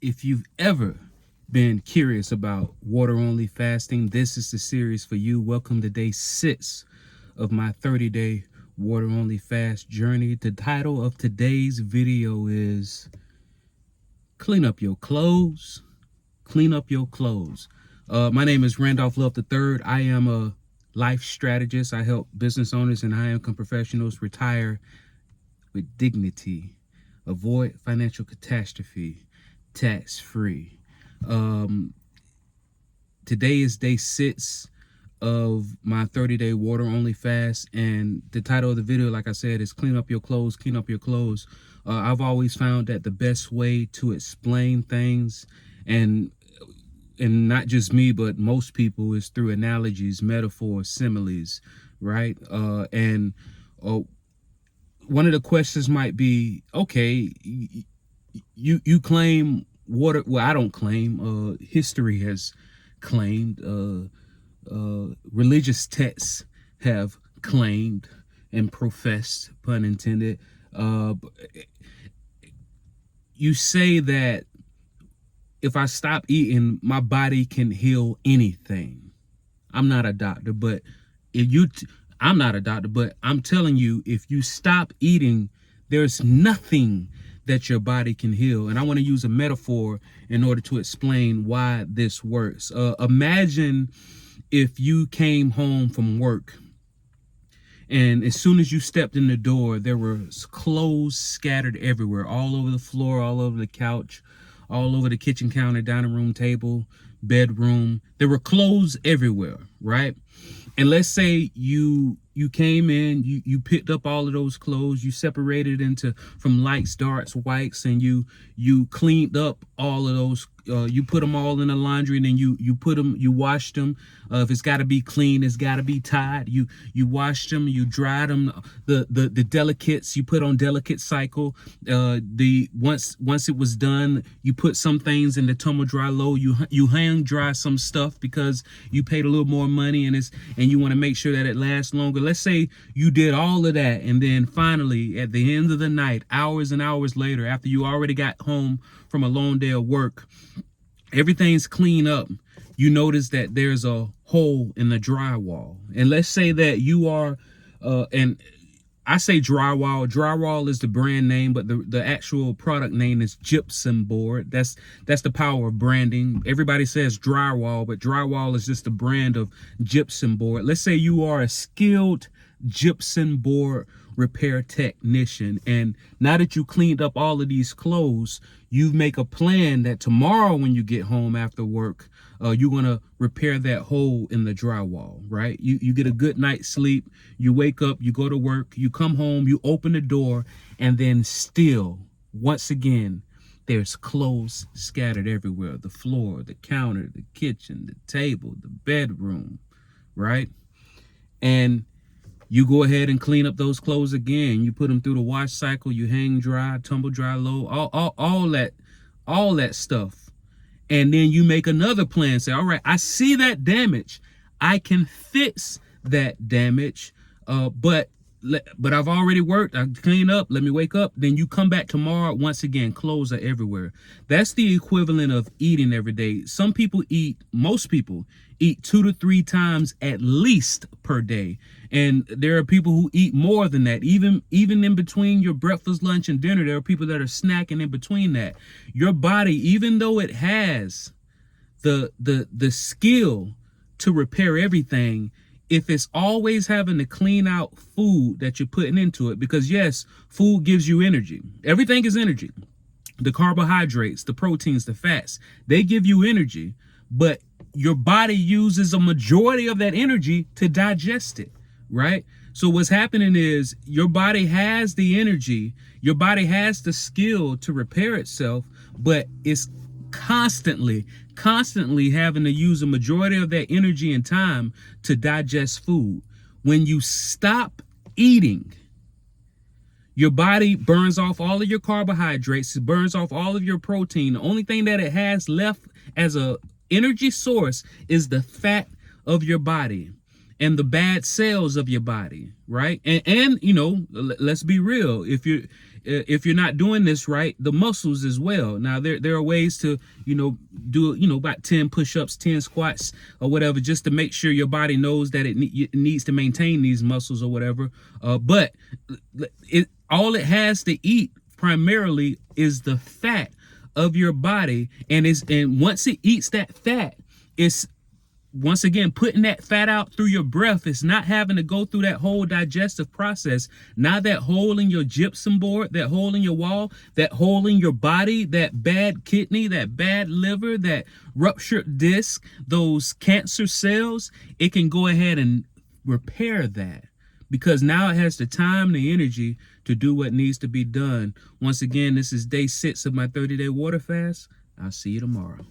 If you've ever been curious about water-only fasting, this is the series for you. Welcome to day 6 of my 30-day water-only fast journey. The title of today's video is Clean Up Your Clothes. Clean Up Your Clothes. My name is Randolph Love III. I am a life strategist. I help business owners and high-income professionals retire with dignity, avoid financial catastrophe, tax-free. Today is day 6 of my 30-day water-only fast, and the title of the video, like I said, is Clean Up Your Clothes, Clean Up Your Clothes. I've always found that the best way to explain things, and not just me, but most people, is through analogies, metaphors, similes, right? One of the questions might be, okay, you claim water. Well, I don't claim. History has claimed. Religious texts have claimed and professed, pun intended. You say that if I stop eating, my body can heal anything. I'm not a doctor, but I'm not a doctor, but I'm telling you, if you stop eating, there's nothing that your body can heal. And I want to use a metaphor in order to explain why this works. Imagine if you came home from work, and as soon as you stepped in the door, there were clothes scattered everywhere, all over the floor, all over the couch, all over the kitchen counter, dining room table, bedroom. There were clothes everywhere, right? And let's say you came in, you picked up all of those clothes, you separated into from lights, darks, whites, and you cleaned up all of those. You put them all in the laundry, and then you washed them. If it's got to be clean, it's got to be tied. You washed them, you dried them. The delicates you put on delicate cycle. Once it was done, you put some things in the tumble dry low. You hang dry some stuff because you paid a little more money, and you want to make sure that it lasts longer. Let's say you did all of that, and then finally at the end of the night, hours and hours later, after you already got home from a long day of work, everything's clean up, you notice that there's a hole in the drywall. And let's say that you are and I say drywall is the brand name, but the actual product name is gypsum board. That's the power of branding. Everybody says drywall, but drywall is just the brand of gypsum board. Let's say you are a skilled gypsum board repair technician, and now that you cleaned up all of these clothes, you make a plan that tomorrow when you get home after work, you're gonna repair that hole in the drywall, right? You get a good night's sleep, you wake up, you go to work, you come home, you open the door, and then still, once again, there's clothes scattered everywhere: the floor, the counter, the kitchen, the table, the bedroom, right? And you go ahead and clean up those clothes again. You put them through the wash cycle. You hang dry, tumble dry low, all that stuff. And then you make another plan. Say, all right, I see that damage. I can fix that damage. But I've already worked. I clean up. Let me wake up. Then you come back tomorrow. Once again, clothes are everywhere. That's the equivalent of eating every day. Most people eat 2 to 3 times at least per day. And there are people who eat more than that. Even in between your breakfast, lunch, and dinner, there are people that are snacking in between that. Your body, even though it has the skill to repair everything, if it's always having to clean out food that you're putting into it, because yes, food gives you energy. Everything is energy. The carbohydrates, the proteins, the fats, they give you energy, but your body uses a majority of that energy to digest it, right? So what's happening is your body has the energy, your body has the skill to repair itself, but it's constantly having to use a majority of that energy and time to digest food. When you stop eating, your body burns off all of your carbohydrates, it burns off all of your protein. The only thing that it has left as a energy source is the fat of your body and the bad cells of your body, right? And you know, let's be real. if you're not doing this right, the muscles as well. Now there are ways to, do, about 10 push-ups, 10 squats or whatever, just to make sure your body knows that it needs to maintain these muscles or whatever. But all it has to eat primarily is the fat of your body, and once it eats that fat, it's once again putting that fat out through your breath. It's not having to go through that whole digestive process. Now that hole in your gypsum board, that hole in your wall, that hole in your body, that bad kidney, that bad liver, that ruptured disc, those cancer cells, it can go ahead and repair that, because now it has the time, the energy to do what needs to be done. Once again, this is day 6 of my 30-day water fast. I'll see you tomorrow.